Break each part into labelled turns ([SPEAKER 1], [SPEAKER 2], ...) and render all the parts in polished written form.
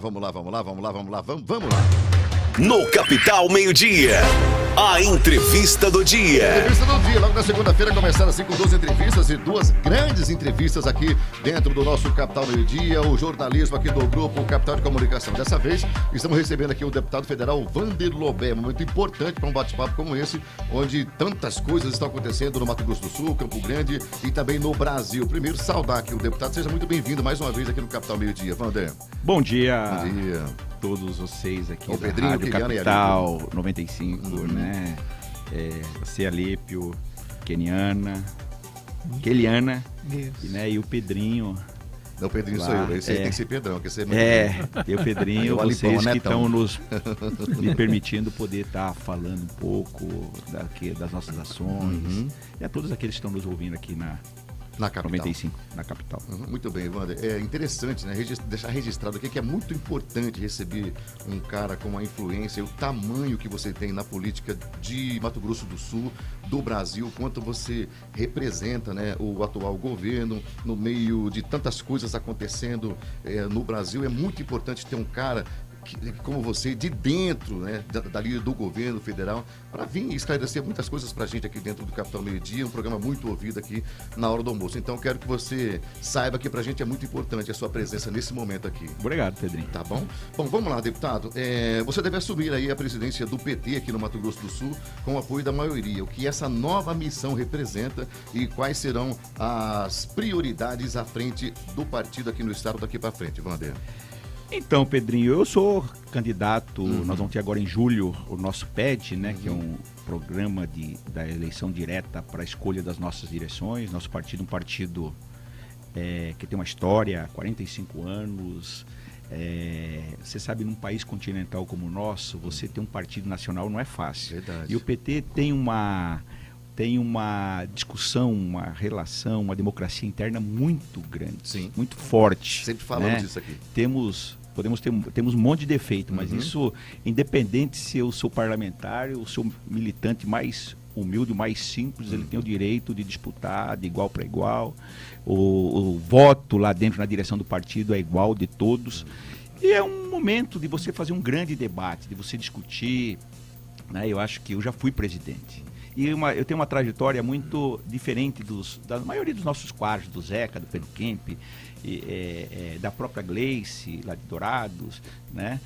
[SPEAKER 1] Vamos lá.
[SPEAKER 2] No Capital Meio-Dia, a entrevista do dia.
[SPEAKER 1] Entrevista do dia, logo na segunda-feira começaram assim com 2 entrevistas e 2 grandes entrevistas aqui dentro do nosso Capital Meio-Dia, o jornalismo aqui do grupo Capital de Comunicação. Dessa vez, estamos recebendo aqui o deputado federal Wander Lobé, um momento importante para um bate-papo como esse, onde tantas coisas estão acontecendo no Mato Grosso do Sul, Campo Grande e também no Brasil. Primeiro, saudar aqui o deputado, seja muito bem-vindo mais uma vez aqui no Capital Meio-Dia. Wander.
[SPEAKER 3] Bom dia.
[SPEAKER 1] Bom dia.
[SPEAKER 3] Todos vocês aqui
[SPEAKER 1] o
[SPEAKER 3] da
[SPEAKER 1] Pedrinho,
[SPEAKER 3] Rádio
[SPEAKER 1] Kiliana
[SPEAKER 3] Capital 95, né? Você, Alípio, Keliana, né? E o Pedrinho.
[SPEAKER 1] Não, o Pedrinho
[SPEAKER 3] lá,
[SPEAKER 1] sou eu, esse aí tem que ser Pedrão, que esse
[SPEAKER 3] e o Pedrinho,
[SPEAKER 1] Alipão,
[SPEAKER 3] vocês que
[SPEAKER 1] Netão.
[SPEAKER 3] estão me permitindo poder estar falando um pouco das nossas ações. E a todos aqueles que estão nos ouvindo aqui na
[SPEAKER 1] capital.
[SPEAKER 3] 95, na capital.
[SPEAKER 1] Muito bem, Wander. É interessante, né? Deixar registrado aqui que é muito importante receber um cara com a influência e o tamanho que você tem na política de Mato Grosso do Sul, do Brasil, quanto você representa, né, o atual governo no meio de tantas coisas acontecendo no Brasil. É muito importante ter um cara como você, de dentro, né, dali do governo federal, para vir esclarecer muitas coisas para a gente aqui dentro do Capital Meio-Dia, um programa muito ouvido aqui na hora do almoço. Então, quero que você saiba que para a gente é muito importante a sua presença nesse momento aqui.
[SPEAKER 3] Obrigado, Pedrinho.
[SPEAKER 1] Tá bom? Bom, vamos lá, deputado. Você deve assumir aí a presidência do PT aqui no Mato Grosso do Sul com o apoio da maioria. O que essa nova missão representa e quais serão as prioridades à frente do partido aqui no estado daqui para frente, Wander?
[SPEAKER 3] Então, Pedrinho, eu sou candidato, nós vamos ter agora em julho o nosso PED, né, que é um programa da eleição direta para a escolha das nossas direções. Nosso partido é um partido que tem uma história, 45 anos. Você sabe, num país continental como o nosso, você ter um partido nacional não é fácil.
[SPEAKER 1] Verdade.
[SPEAKER 3] E o PT tem uma discussão, uma relação, uma democracia interna muito grande,
[SPEAKER 1] Sim.
[SPEAKER 3] muito forte.
[SPEAKER 1] Sempre falamos
[SPEAKER 3] né?
[SPEAKER 1] disso aqui.
[SPEAKER 3] Temos um monte de defeito, mas isso, independente se eu sou parlamentar ou sou militante mais humilde, mais simples, ele tem o direito de disputar de igual para igual. O voto lá dentro na direção do partido é igual de todos. E é um momento de você fazer um grande debate, de você discutir, né? Eu acho que eu já fui presidente. E eu tenho uma trajetória muito diferente da maioria dos nossos quadros, do Zeca, do Pedro Kemp, da própria Gleice, lá de Dourados, né?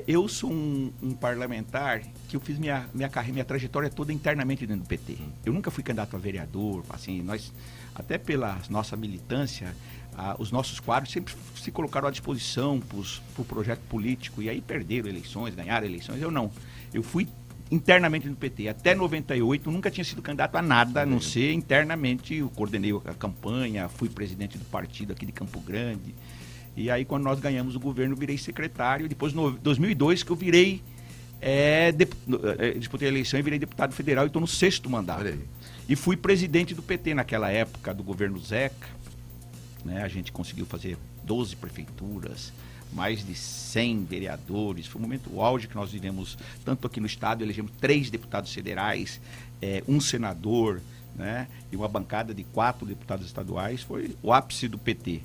[SPEAKER 3] Eu sou um parlamentar que eu fiz minha trajetória toda internamente dentro do PT. Eu nunca fui candidato a vereador, assim, nós, até pela nossa militância, os nossos quadros sempre se colocaram à disposição para o projeto político, e aí perderam eleições, ganharam eleições. Eu não. Eu fui internamente no PT. Até 98, nunca tinha sido candidato a nada, a não ser internamente. Eu coordenei a campanha, fui presidente do partido aqui de Campo Grande. E aí, quando nós ganhamos o governo, eu virei secretário. Depois, em 2002, que eu virei, disputei a eleição e virei deputado federal e estou no 6º mandato.
[SPEAKER 1] Olha aí.
[SPEAKER 3] E fui presidente do PT naquela época, do governo Zeca. Né? A gente conseguiu fazer 12 prefeituras, mais de 100 vereadores. Foi um momento, o auge que nós vivemos, tanto aqui no estado, elegemos 3 deputados federais, um senador, né, e uma bancada de 4 deputados estaduais. Foi o ápice do PT.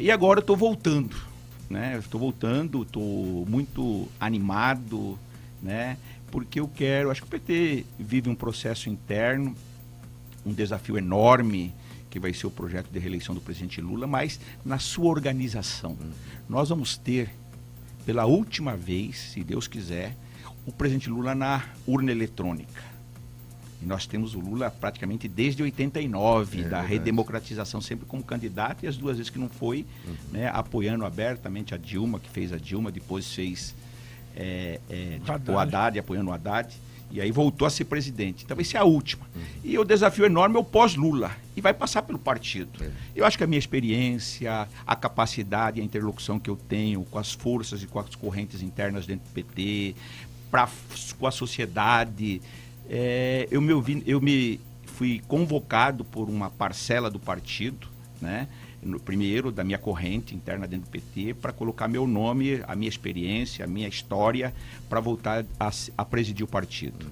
[SPEAKER 3] E agora eu estou voltando, né? Estou muito animado, né, porque acho que o PT vive um processo interno, um desafio enorme, que vai ser o projeto de reeleição do presidente Lula, mas na sua organização. Nós vamos ter, pela última vez, se Deus quiser, o presidente Lula na urna eletrônica. E nós temos o Lula praticamente desde 89, da redemocratização, sempre como candidato, e as 2 vezes que não foi, né, apoiando abertamente a Dilma, que fez a Dilma, depois fez o Haddad, apoiando o Haddad. E aí voltou a ser presidente. Então vai ser a última. E o desafio enorme é o pós-Lula. E vai passar pelo partido. Eu acho que a minha experiência, a capacidade, a interlocução que eu tenho com as forças e com as correntes internas dentro do PT, com a sociedade, eu me fui convocado por uma parcela do partido, né? Primeiro da minha corrente interna dentro do PT, para colocar meu nome, a minha experiência, a minha história, para voltar a presidir o partido.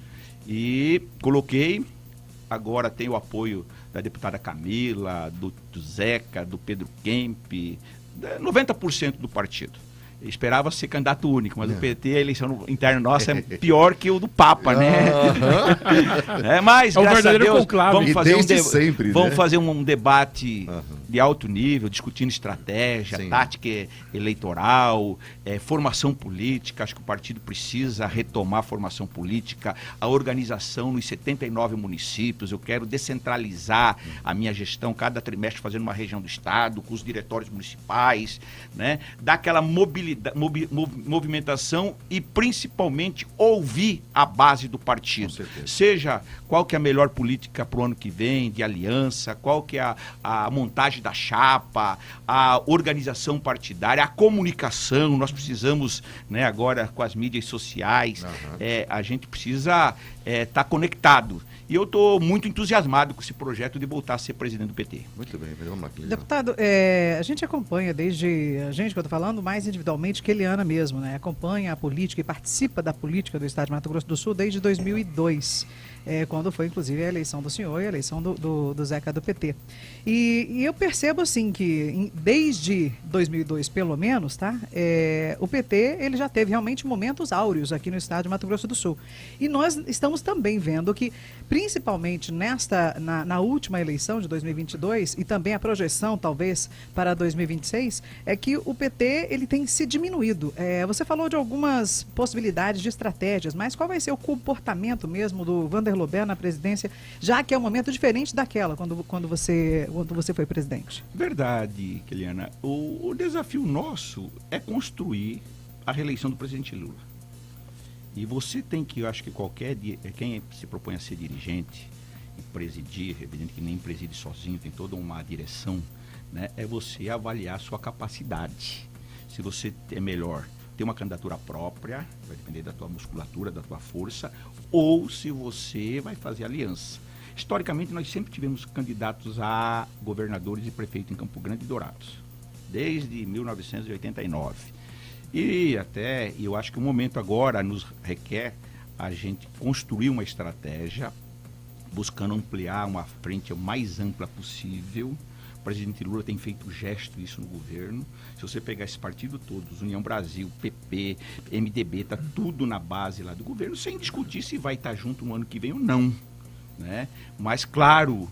[SPEAKER 3] E coloquei, agora tenho o apoio da deputada Camila, do Zeca, do Pedro Kemp, 90% do partido. esperava ser candidato único, mas o PT, a eleição interna nossa é pior que o do Papa, né? Mas, graças a Deus, vamos fazer um debate de alto nível, discutindo estratégia, tática eleitoral, formação política. Acho que o partido precisa retomar a formação política, a organização nos 79 municípios. Eu quero descentralizar a minha gestão, cada trimestre fazendo uma região do estado, com os diretórios municipais, né? Dar aquela movimentação e principalmente ouvir a base do partido. Seja qual que é a melhor política para o ano que vem, de aliança, qual que é a montagem da chapa, a organização partidária, a comunicação. Nós precisamos, né, agora com as mídias sociais, a gente precisa estar conectado. E eu estou muito entusiasmado com esse projeto de voltar a ser presidente do PT.
[SPEAKER 1] Muito bem, vamos lá.
[SPEAKER 4] Deputado, a gente acompanha desde, que eu estou falando mais individualmente que Eliana mesmo, né? Acompanha a política e participa da política do estado de Mato Grosso do Sul desde 2002. Quando foi, inclusive, a eleição do senhor e a eleição do Zeca do PT. E eu percebo, assim, que desde 2002, pelo menos, tá? O PT, ele já teve realmente momentos áureos aqui no estado de Mato Grosso do Sul. E nós estamos também vendo que, principalmente na última eleição de 2022, e também a projeção, talvez, para 2026, é que o PT, ele tem se diminuído. Você falou de algumas possibilidades de estratégias, mas qual vai ser o comportamento mesmo do Vander Lobé na presidência, já que é um momento diferente daquela, quando você foi presidente?
[SPEAKER 3] Verdade, Keliana. O desafio nosso é construir a reeleição do presidente Lula. E você tem que, eu acho que quem se propõe a ser dirigente e presidir, é evidente que nem preside sozinho, tem toda uma direção, né? É você avaliar a sua capacidade. Se você é melhor ter uma candidatura própria, vai depender da tua musculatura, da tua força, ou se você vai fazer aliança. Historicamente, nós sempre tivemos candidatos a governadores e prefeitos em Campo Grande e Dourados, desde 1989. E eu acho que o momento agora nos requer a gente construir uma estratégia, buscando ampliar uma frente o mais ampla possível. O presidente Lula tem feito gesto isso no governo. Se você pegar esse partido todos, União Brasil, PP, MDB, está tudo na base lá do governo, sem discutir se vai estar junto no ano que vem ou não, né? Mas claro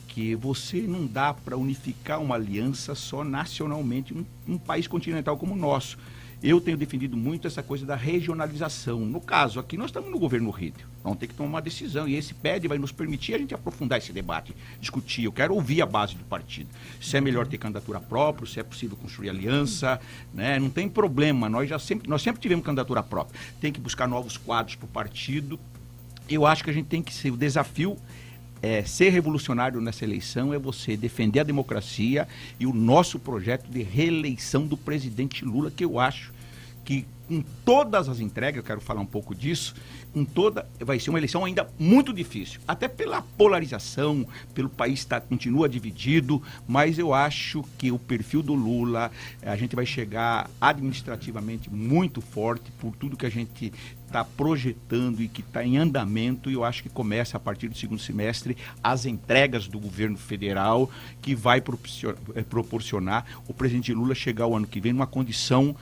[SPEAKER 3] que você não dá para unificar uma aliança só nacionalmente num país continental como o nosso. Eu tenho defendido muito essa coisa da regionalização. No caso, aqui nós estamos no governo Rídio. Vamos ter que tomar uma decisão. E esse PED vai nos permitir a gente aprofundar esse debate, discutir. Eu quero ouvir a base do partido. Se é melhor ter candidatura própria, se é possível construir aliança, né? Não tem problema. Nós sempre tivemos candidatura própria. Tem que buscar novos quadros para o partido. Eu acho que a gente tem que ser... O desafio ser revolucionário nessa eleição é você defender a democracia e o nosso projeto de reeleição do presidente Lula, que eu acho que com todas as entregas, eu quero falar um pouco disso, vai ser uma eleição ainda muito difícil, até pela polarização, pelo país continua dividido, mas eu acho que o perfil do Lula, a gente vai chegar administrativamente muito forte por tudo que a gente está projetando e que está em andamento, e eu acho que começa a partir do segundo semestre as entregas do governo federal, que vai proporcionar o presidente Lula chegar o ano que vem numa condição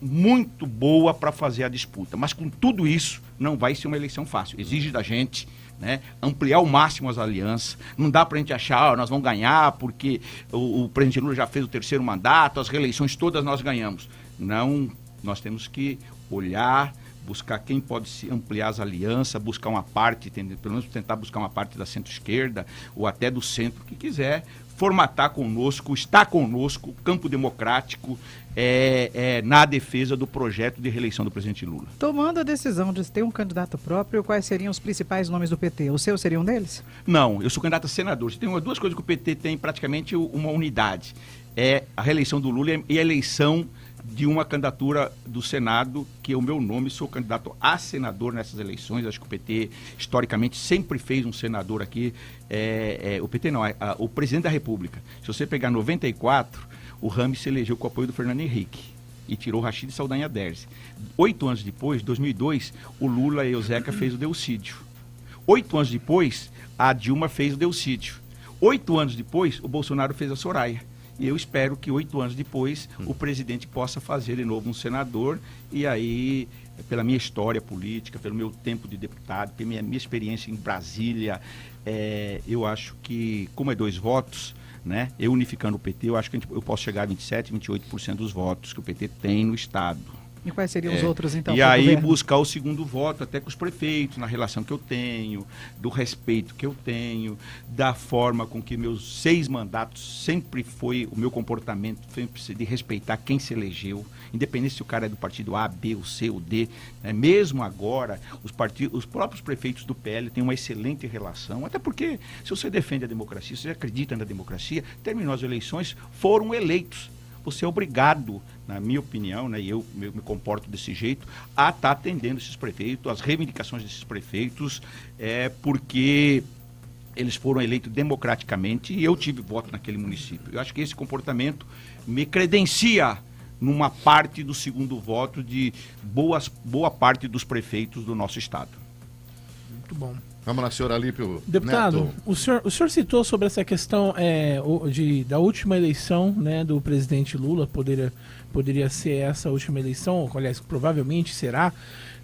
[SPEAKER 3] muito boa para fazer a disputa. Mas com tudo isso, não vai ser uma eleição fácil. Exige da gente, né, ampliar ao máximo as alianças. Não dá para a gente achar, nós vamos ganhar porque o presidente Lula já fez o terceiro mandato, as reeleições todas nós ganhamos. Não, nós temos que olhar, buscar quem pode se ampliar as alianças, buscar uma parte, pelo menos tentar buscar uma parte da centro-esquerda ou até do centro que quiser formatar conosco, estar conosco, campo democrático, na defesa do projeto de reeleição do presidente Lula.
[SPEAKER 4] Tomando a decisão de ter um candidato próprio, quais seriam os principais nomes do PT? O seu seria um deles?
[SPEAKER 3] Não, eu sou candidato a senador. Tem duas coisas que o PT tem praticamente uma unidade. É a reeleição do Lula e a eleição de uma candidatura do Senado, que é o meu nome, sou candidato a senador nessas eleições. Acho que o PT, historicamente, sempre fez um senador aqui. O PT não, o presidente da República. Se você pegar 94, o Rames se elegeu com o apoio do Fernando Henrique e tirou o Rachid Saldanha Dersi. 8 anos depois, 2002, o Lula e o Zeca fez o Delcídio. 8 anos depois, a Dilma fez o Delcídio. 8 anos depois, o Bolsonaro fez a Soraya. E eu espero que 8 anos depois o presidente possa fazer de novo um senador, e aí, pela minha história política, pelo meu tempo de deputado, pela minha experiência em Brasília, eu acho que, como é 2 votos, né, eu unificando o PT, eu acho que eu posso chegar a 27%, 28% dos votos que o PT tem no Estado.
[SPEAKER 4] E quais seriam os outros, então?
[SPEAKER 3] E aí buscar o segundo voto até com os prefeitos, na relação que eu tenho, do respeito que eu tenho, da forma com que meus 6 mandatos sempre foi o meu comportamento, sempre de respeitar quem se elegeu, independente se o cara é do partido A, B, ou C ou D. Né? Mesmo agora, os próprios prefeitos do PL têm uma excelente relação, até porque se você defende a democracia, se você acredita na democracia, terminou as eleições, foram eleitos. Você é obrigado, na minha opinião, né, e eu me comporto desse jeito, a estar atendendo esses prefeitos, as reivindicações desses prefeitos, porque eles foram eleitos democraticamente e eu tive voto naquele município. Eu acho que esse comportamento me credencia numa parte do segundo voto de boa parte dos prefeitos do nosso estado.
[SPEAKER 5] Muito bom.
[SPEAKER 1] Vamos lá, senhor Alípio
[SPEAKER 5] Deputado,
[SPEAKER 1] Neto.
[SPEAKER 5] o senhor citou sobre essa questão da última eleição, né, do presidente Lula, poderia ser essa última eleição, aliás, provavelmente será.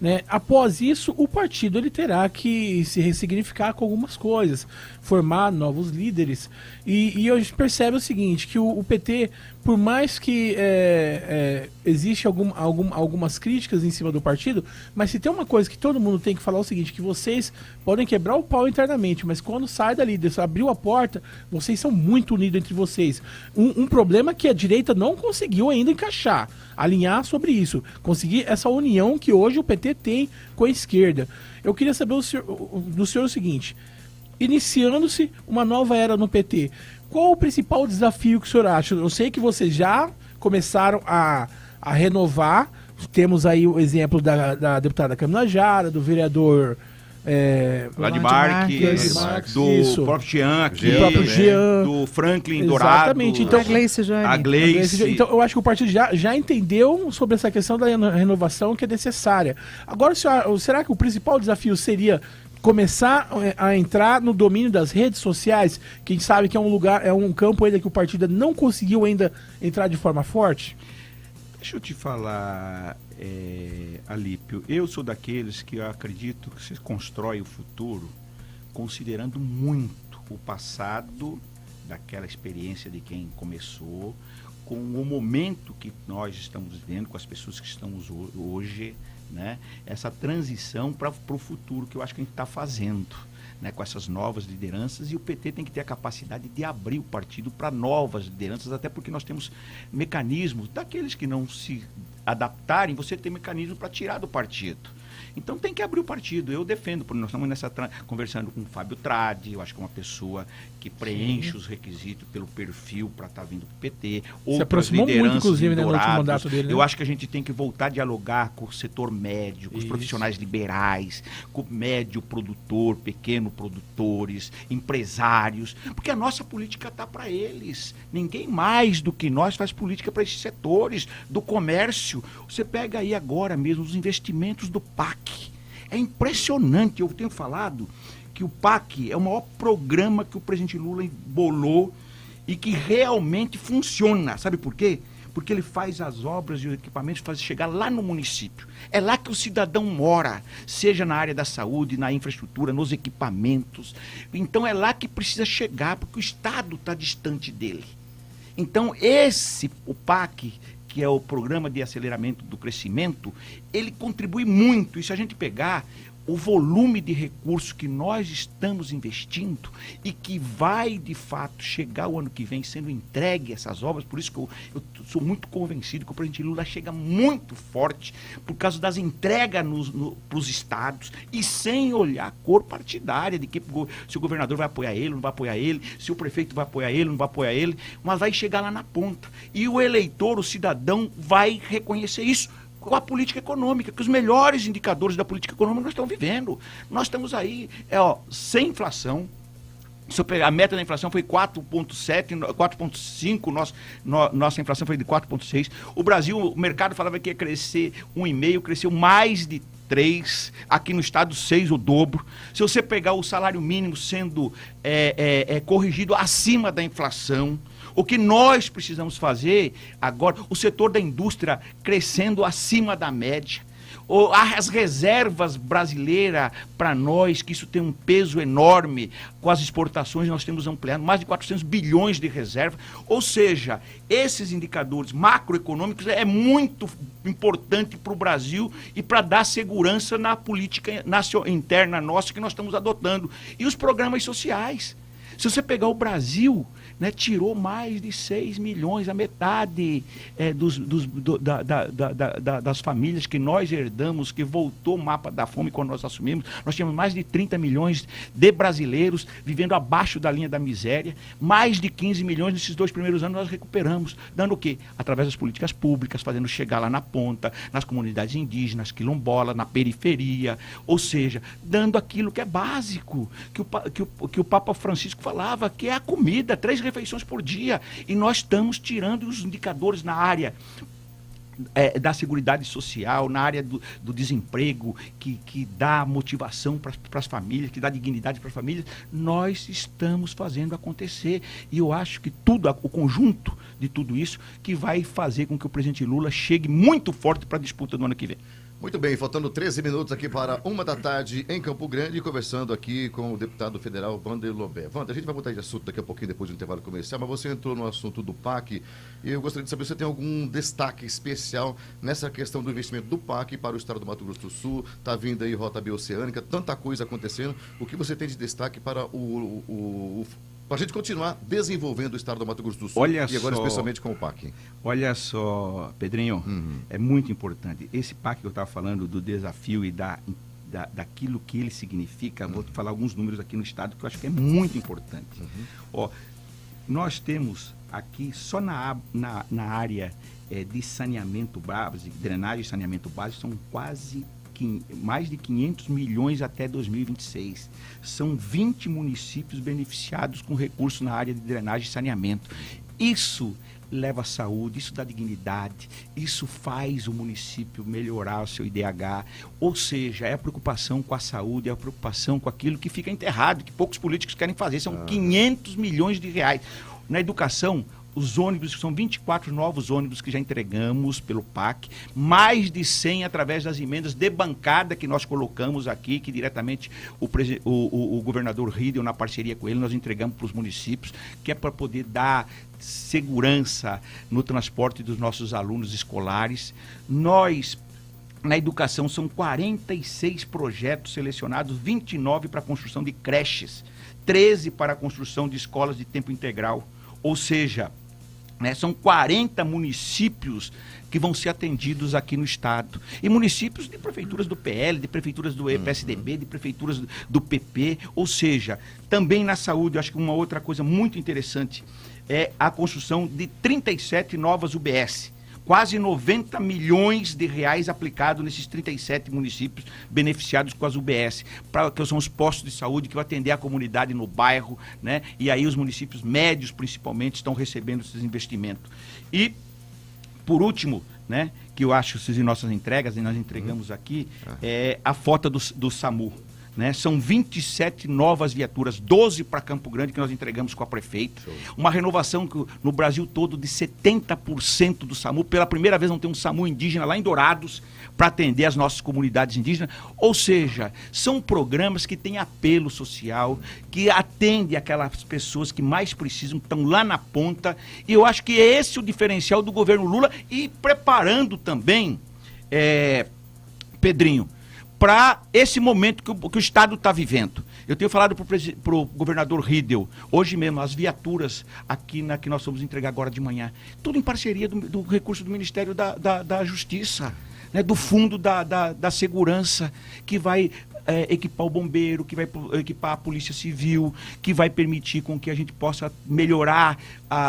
[SPEAKER 5] Né? Após isso, o partido ele terá que se ressignificar com algumas coisas, formar novos líderes. E a gente percebe o seguinte, que o PT, por mais que existe algumas críticas em cima do partido, mas se tem uma coisa que todo mundo tem que falar é o seguinte, que vocês podem quebrar o pau internamente, mas quando sai dali, abriu a porta, vocês são muito unidos entre vocês. Um problema que a direita não conseguiu ainda encaixar, alinhar sobre isso, conseguir essa união que hoje o PT tem com a esquerda. Eu queria saber do senhor o seguinte, iniciando-se uma nova era no PT, qual o principal desafio que o senhor acha? Eu sei que vocês já começaram a renovar, temos aí o exemplo da deputada Camila Jara, do vereador
[SPEAKER 3] Vladimar, do próprio Jean, do Franklin Dourado.
[SPEAKER 5] Exatamente. Então,
[SPEAKER 3] a Gleice.
[SPEAKER 5] Então, eu acho que o partido já entendeu sobre essa questão da renovação que é necessária. Agora, será que o principal desafio seria começar a entrar no domínio das redes sociais, que a gente sabe que é um campo ainda que o partido não conseguiu ainda entrar de forma forte?
[SPEAKER 3] Deixa eu te falar, Alípio, eu sou daqueles que eu acredito que você constrói o futuro considerando muito o passado daquela experiência de quem começou, com o momento que nós estamos vivendo, com as pessoas que estamos hoje, né? Essa transição para o futuro que eu acho que a gente está fazendo, né? Com essas novas lideranças, e o PT tem que ter a capacidade de abrir o partido para novas lideranças, até porque nós temos mecanismos, daqueles que não se adaptarem, você tem mecanismo para tirar do partido. Então tem que abrir o partido, eu defendo, porque nós estamos conversando com o Fábio Tradi, eu acho que é uma pessoa que preenche os requisitos pelo perfil para estar vindo para o PT.
[SPEAKER 5] Se aproximou muito, inclusive, no último mandato dele. Né?
[SPEAKER 3] Eu acho que a gente tem que voltar a dialogar com o setor médio, com os profissionais liberais, com o médio produtor, pequeno produtores, empresários, porque a nossa política está para eles. Ninguém mais do que nós faz política para esses setores, do comércio. Você pega aí agora mesmo os investimentos do PAC. É impressionante, eu tenho falado que o PAC é o maior programa que o presidente Lula embolou e que realmente funciona. Sabe por quê? Porque ele faz as obras e os equipamentos faz chegar lá no município. É lá que o cidadão mora, seja na área da saúde, na infraestrutura, nos equipamentos. Então é lá que precisa chegar, porque o Estado está distante dele. Então o PAC, que é o Programa de Aceleramento do Crescimento, ele contribui muito. E se a gente pegar o volume de recursos que nós estamos investindo e que vai, de fato, chegar o ano que vem sendo entregue essas obras, por isso que eu sou muito convencido que o presidente Lula chega muito forte por causa das entregas para os estados e sem olhar a cor partidária, de que se o governador vai apoiar ele, não vai apoiar ele, se o prefeito vai apoiar ele, não vai apoiar ele, mas vai chegar lá na ponta. E o eleitor, o cidadão, vai reconhecer isso com a política econômica, que os melhores indicadores da política econômica nós estamos vivendo. Nós estamos aí, sem inflação. Se eu pegar, a meta da inflação foi 4,7, 4,5, nossa inflação foi de 4,6. O Brasil, o mercado falava que ia crescer 1,5, cresceu mais de 3, aqui no estado 6, o dobro. Se você pegar o salário mínimo sendo corrigido acima da inflação, O que nós precisamos fazer agora, o setor da indústria crescendo acima da média. As reservas brasileiras, para nós, que isso tem um peso enorme, com as exportações nós temos ampliado mais de 400 bilhões de reservas, ou seja, esses indicadores macroeconômicos é muito importante para o Brasil e para dar segurança na política interna nossa que nós estamos adotando. E os programas sociais. Se você pegar o Brasil, né, tirou mais de 6 milhões, a metade das famílias que nós herdamos, que voltou o mapa da fome quando nós assumimos. Nós tínhamos mais de 30 milhões de brasileiros vivendo abaixo da linha da miséria. Mais de 15 milhões nesses 2 primeiros anos nós recuperamos. Dando o quê? Através das políticas públicas, fazendo chegar lá na ponta, nas comunidades indígenas, quilombolas, na periferia. Ou seja, dando aquilo que é básico, que o Papa Francisco falava, que é a comida, 3 refeições por dia, e nós estamos tirando os indicadores na área da seguridade social, na área do desemprego, que dá motivação para as famílias, que dá dignidade para as famílias. Nós estamos fazendo acontecer, e eu acho que o conjunto de tudo isso que vai fazer com que o presidente Lula chegue muito forte para a disputa do ano que vem.
[SPEAKER 1] Muito bem, faltando 13 minutos aqui para 1h em Campo Grande, conversando aqui com o deputado federal Wander Lobé. Wander, a gente vai botar esse assunto daqui a pouquinho, depois do intervalo comercial, mas você entrou no assunto do PAC e eu gostaria de saber se você tem algum destaque especial nessa questão do investimento do PAC para o estado do Mato Grosso do Sul. Está vindo aí Rota Bioceânica, tanta coisa acontecendo. O que você tem de destaque para para a gente continuar desenvolvendo o estado do Mato Grosso do Sul, e agora especialmente com o PAC?
[SPEAKER 3] Olha só, Pedrinho, é muito importante. Esse PAC que eu estava falando do desafio e daquilo que ele significa, vou falar alguns números aqui no estado que eu acho que é muito importante. Ó, nós temos aqui, só na área de saneamento básico, drenagem e saneamento básico, são mais de 500 milhões até 2026. São 20 municípios beneficiados com recursos na área de drenagem e saneamento. Isso leva à saúde, isso dá dignidade, isso faz o município melhorar o seu IDH, ou seja, é a preocupação com a saúde, é a preocupação com aquilo que fica enterrado, que poucos políticos querem fazer. São 500 milhões de reais. Na educação, os ônibus, são 24 novos ônibus que já entregamos pelo PAC, mais de 100 através das emendas de bancada que nós colocamos aqui, que diretamente o governador Riedel, na parceria com ele, nós entregamos para os municípios, que é para poder dar segurança no transporte dos nossos alunos escolares. Nós, na educação, são 46 projetos selecionados, 29 para a construção de creches, 13 para a construção de escolas de tempo integral, ou seja, são 40 municípios que vão ser atendidos aqui no estado. E municípios de prefeituras do PL, de prefeituras do PSDB, de prefeituras do PP. Ou seja, também na saúde, eu acho que uma outra coisa muito interessante é a construção de 37 novas UBS. Quase 90 milhões de reais aplicados nesses 37 municípios beneficiados com as UBS, que são os postos de saúde que vão atender a comunidade no bairro, né? E aí os municípios médios, principalmente, estão recebendo esses investimentos. E, por último, né, que eu acho que em nossas entregas, e nós entregamos aqui, é a foto do SAMU. Né? São 27 novas viaturas, 12 para Campo Grande que nós entregamos com a prefeita. Uma renovação no Brasil todo de 70% do SAMU. Pela primeira vez não tem um SAMU indígena lá em Dourados para atender as nossas comunidades indígenas. Ou seja, são programas que têm apelo social, que atendem aquelas pessoas que mais precisam, que estão lá na ponta. E eu acho que é esse o diferencial do governo Lula, e preparando também, Pedrinho, para esse momento que o Estado está vivendo. Eu tenho falado para o governador Riedel, hoje mesmo, as viaturas aqui que nós vamos entregar agora de manhã, tudo em parceria do recurso do Ministério da Justiça, né, do Fundo da Segurança, que vai equipar o bombeiro, que vai equipar a Polícia Civil, que vai permitir com que a gente possa melhorar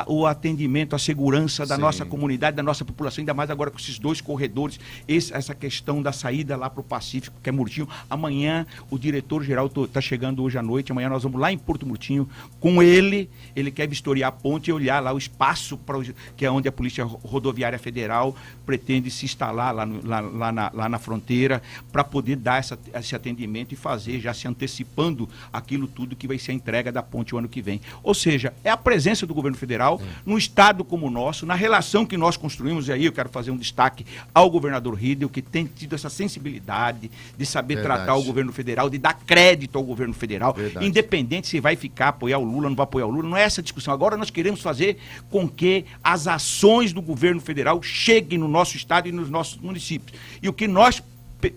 [SPEAKER 3] o atendimento, a segurança da nossa comunidade, da nossa população, ainda mais agora com esses 2 corredores, essa questão da saída lá para o Pacífico, que é Murtinho. Amanhã o diretor-geral está chegando hoje à noite, amanhã nós vamos lá em Porto Murtinho com ele quer vistoriar a ponte e olhar lá o espaço, que é onde a Polícia Rodoviária Federal pretende se instalar lá na fronteira, para poder dar esse atendimento procedimento e fazer, já se antecipando aquilo tudo que vai ser a entrega da ponte o ano que vem. Ou seja, é a presença do governo federal no estado como o nosso, na relação que nós construímos, e aí eu quero fazer um destaque ao governador Riedel, que tem tido essa sensibilidade de saber tratar o governo federal, de dar crédito ao governo federal, independente se vai ficar, apoiar o Lula, não vai apoiar o Lula, não é essa discussão. Agora nós queremos fazer com que as ações do governo federal cheguem no nosso estado e nos nossos municípios. E o que nós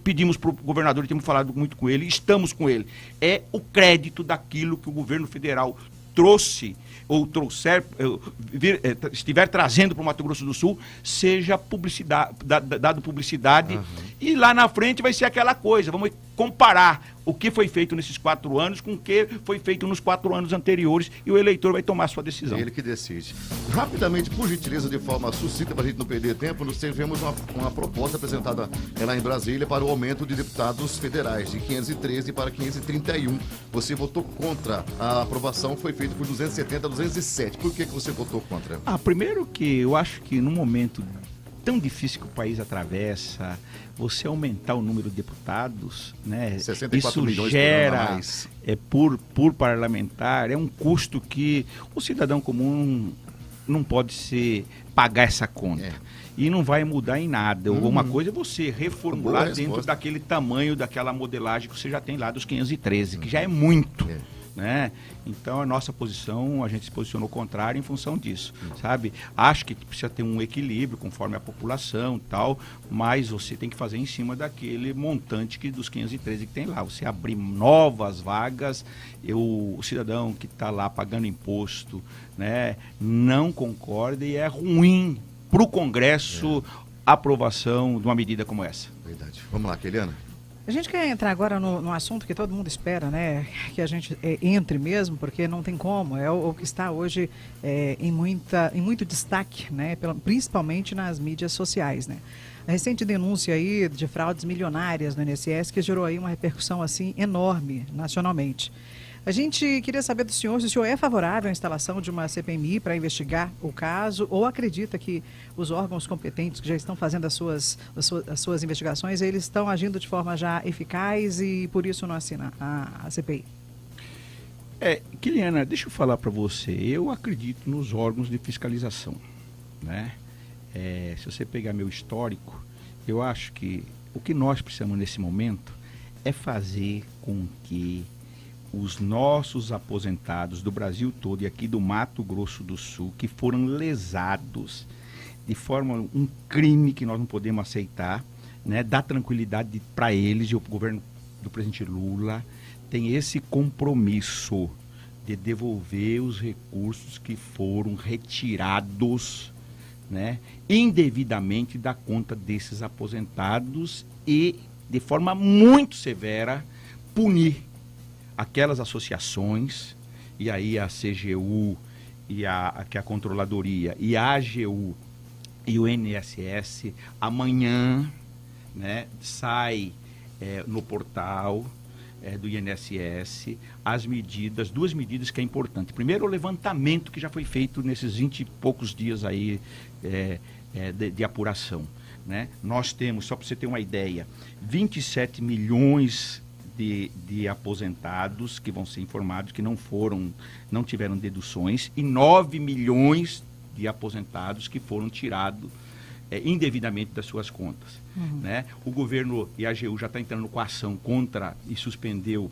[SPEAKER 3] pedimos para o governador, e temos falado muito com ele, estamos com ele, é o crédito daquilo que o governo federal trouxe ou trouxer, estiver trazendo para o Mato Grosso do Sul, seja publicidade, dado publicidade, e lá na frente vai ser aquela coisa, vamos comparar o que foi feito nesses 4 anos com o que foi feito nos 4 anos anteriores, e o eleitor vai tomar sua decisão.
[SPEAKER 1] É ele que decide. Rapidamente, por gentileza, de forma sucinta, para a gente não perder tempo, nós tivemos uma proposta apresentada lá em Brasília para o aumento de deputados federais, de 513 para 531. Você votou contra. A aprovação foi feita por 270 a 207. Por que você votou contra?
[SPEAKER 3] Primeiro que eu acho que num momento tão difícil que o país atravessa, você aumentar o número de deputados, né?
[SPEAKER 1] 64
[SPEAKER 3] isso gera, por parlamentar, é um custo que o cidadão comum não pode pagar essa conta. E não vai mudar em nada. Uma coisa é você reformular dentro daquele tamanho, daquela modelagem que você já tem lá dos 513, que já é muito. Né? Então a nossa posição, a gente se posicionou contrário em função disso, sabe? Acho que precisa ter um equilíbrio conforme a população e tal, mas você tem que fazer em cima daquele montante dos 513 que tem lá. Você abrir novas vagas, o cidadão que está lá pagando imposto, né, não concorda, e é ruim para o Congresso a aprovação de uma medida como essa.
[SPEAKER 1] Verdade. Vamos lá, Keliana.
[SPEAKER 4] A gente quer entrar agora no assunto que todo mundo espera, né? Que a gente entre mesmo, porque não tem como. É o que está hoje em muito destaque, né? Principalmente nas mídias sociais, né? A recente denúncia aí de fraudes milionárias no INSS, que gerou aí uma repercussão assim enorme nacionalmente. A gente queria saber do senhor se o senhor é favorável à instalação de uma CPMI para investigar o caso, ou acredita que os órgãos competentes que já estão fazendo as suas investigações, eles estão agindo de forma já eficaz e por isso não assina a CPI?
[SPEAKER 3] Keliana, deixa eu falar para você, eu acredito nos órgãos de fiscalização, né? Se você pegar meu histórico, eu acho que o que nós precisamos nesse momento é fazer com que os nossos aposentados do Brasil todo e aqui do Mato Grosso do Sul, que foram lesados de forma um crime que nós não podemos aceitar, né, dar tranquilidade para eles, e o governo do presidente Lula tem esse compromisso de devolver os recursos que foram retirados, né, indevidamente da conta desses aposentados, e de forma muito severa punir aquelas associações, e aí a CGU e que é a Controladoria, e a AGU e o INSS, amanhã, né, sai no portal do INSS duas medidas que é importante. Primeiro, o levantamento que já foi feito nesses 20 e poucos dias aí de apuração, né? Nós temos, só para você ter uma ideia, 27 milhões de aposentados que vão ser informados que não tiveram deduções, e 9 milhões de aposentados que foram tirados indevidamente das suas contas. Né? O governo e a AGU já está entrando com a ação contra e suspendeu,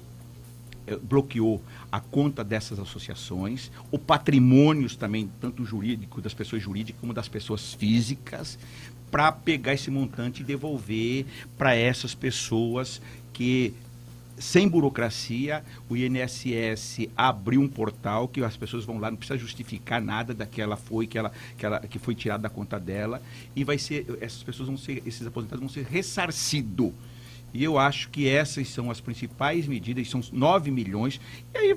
[SPEAKER 3] bloqueou a conta dessas associações, o patrimônio também, tanto jurídico, das pessoas jurídicas como das pessoas físicas, para pegar esse montante e devolver para essas pessoas que, sem burocracia, o INSS abriu um portal que as pessoas vão lá, não precisa justificar nada que foi tirado da conta dela, e esses aposentados vão ser ressarcidos. E eu acho que essas são as principais medidas, são 9 milhões, e aí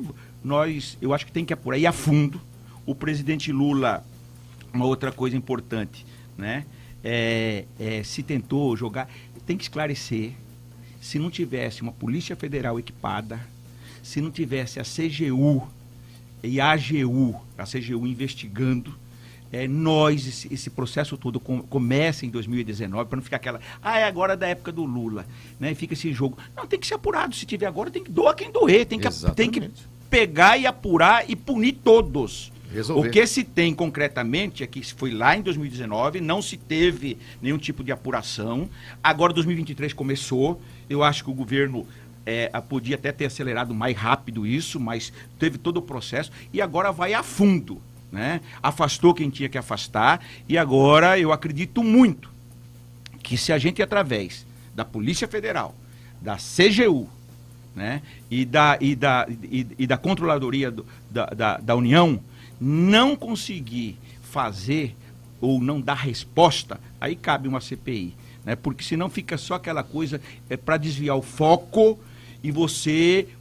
[SPEAKER 3] eu acho que tem que apurar, e a fundo. O presidente Lula, uma outra coisa importante, né? Se tentou jogar, tem que esclarecer. Se não tivesse uma Polícia Federal equipada, se não tivesse a CGU e a AGU, a CGU investigando, esse processo todo começa em 2019, para não ficar aquela, é agora da época do Lula, né? Fica esse jogo. Não, tem que ser apurado. Se tiver agora, tem que doar quem doer. Tem que pegar e apurar e punir todos. Resolver. O que se tem concretamente é que foi lá em 2019, não se teve nenhum tipo de apuração. Agora 2023 começou. Eu acho que o governo podia até ter acelerado mais rápido isso, mas teve todo o processo e agora vai a fundo, né? Afastou quem tinha que afastar e agora eu acredito muito que se a gente, através da Polícia Federal, da CGU, né, e da Controladoria da União, não conseguir fazer ou não dar resposta, aí cabe uma CPI, né? Porque senão fica só aquela coisa para desviar o foco e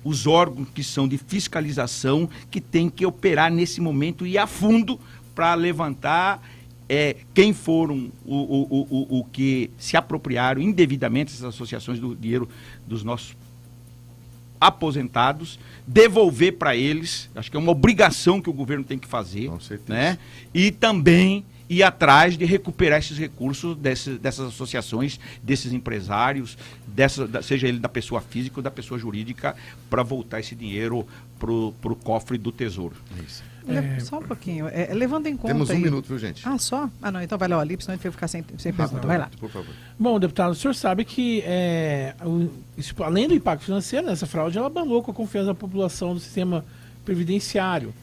[SPEAKER 3] os órgãos que são de fiscalização que tem que operar nesse momento e ir a fundo para levantar quem foram o que se apropriaram indevidamente essas associações do dinheiro dos nossos aposentados, devolver para eles, acho que é uma obrigação que o governo tem que fazer, com certeza, né? E também ir atrás de recuperar esses recursos dessas associações, desses empresários, seja ele da pessoa física ou da pessoa jurídica, para voltar esse dinheiro pro cofre do Tesouro. Isso.
[SPEAKER 4] Só um pouquinho, levando em conta...
[SPEAKER 1] Temos um minuto, viu, gente?
[SPEAKER 4] Só? Não, então vai lá, Olímpio, senão a gente vai ficar sem pergunta. Vai lá.
[SPEAKER 1] Por favor.
[SPEAKER 5] Bom, deputado, o senhor sabe que, além do impacto financeiro, essa fraude, ela abalou com a confiança da população do sistema previdenciário.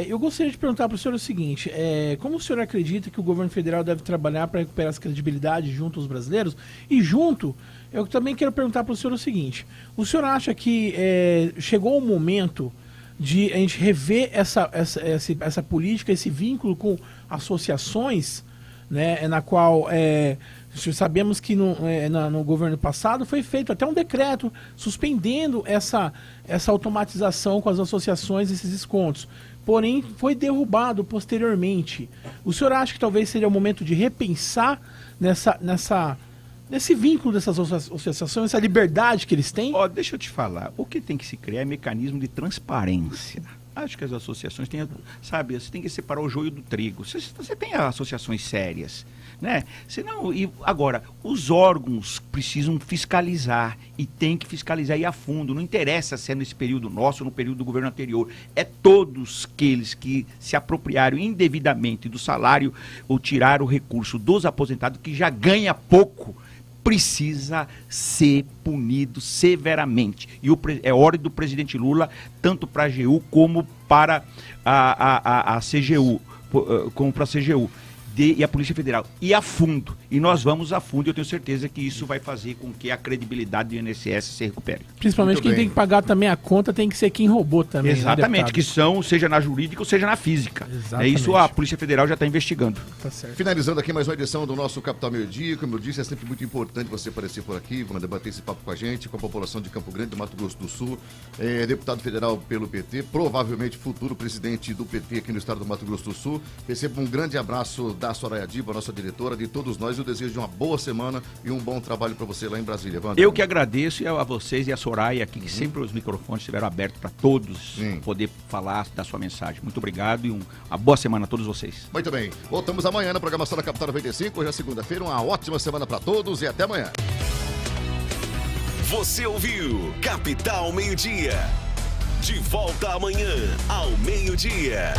[SPEAKER 5] Eu gostaria de perguntar para o senhor o seguinte, como o senhor acredita que o governo federal deve trabalhar para recuperar essa credibilidade junto aos brasileiros? E junto, eu também quero perguntar para o senhor o seguinte, o senhor acha que chegou o momento de a gente rever essa política, esse vínculo com associações, né, na qual sabemos que no governo passado foi feito até um decreto suspendendo essa automatização com as associações, esses descontos. Porém, foi derrubado posteriormente. O senhor acha que talvez seria o momento de repensar nesse vínculo dessas associações, essa liberdade que eles têm?
[SPEAKER 3] Deixa eu te falar, o que tem que se criar é mecanismo de transparência. Acho que as associações têm, sabe, você tem que separar o joio do trigo. Você tem associações sérias, né? Senão, agora, os órgãos precisam fiscalizar e tem que fiscalizar e a fundo. Não interessa se é nesse período nosso ou no período do governo anterior. É todos aqueles que se apropriaram indevidamente do salário ou tiraram o recurso dos aposentados que já ganha pouco, precisa ser punido severamente. E é ordem do presidente Lula, tanto para a AGU como para a CGU, como para a CGU. E a Polícia Federal. E a fundo. E nós vamos a fundo. Eu tenho certeza que isso vai fazer com que a credibilidade do INSS se recupere.
[SPEAKER 5] Principalmente quem tem que pagar também a conta tem que ser quem roubou também.
[SPEAKER 3] Exatamente, que são, seja na jurídica ou seja na física.
[SPEAKER 5] Exatamente.
[SPEAKER 3] Isso a Polícia Federal já está investigando.
[SPEAKER 5] Tá certo.
[SPEAKER 1] Finalizando aqui mais uma edição do nosso Capital Meio Dia. Como eu disse, é sempre muito importante você aparecer por aqui, vamos debater esse papo com a gente, com a população de Campo Grande, do Mato Grosso do Sul. Deputado federal pelo PT, provavelmente futuro presidente do PT aqui no estado do Mato Grosso do Sul. Receba um grande abraço da Soraya Diba, nossa diretora, de todos nós. Eu desejo uma boa semana e um bom trabalho para você lá em Brasília. Wander.
[SPEAKER 3] Eu que agradeço a vocês e a Soraya aqui, que sempre os microfones estiveram abertos para todos poder falar da sua mensagem. Muito obrigado e uma boa semana a todos vocês.
[SPEAKER 1] Muito bem. Voltamos amanhã na programação da Capital 95. Hoje é segunda-feira. Uma ótima semana para todos e até amanhã.
[SPEAKER 2] Você ouviu Capital Meio Dia. De volta amanhã ao meio-dia.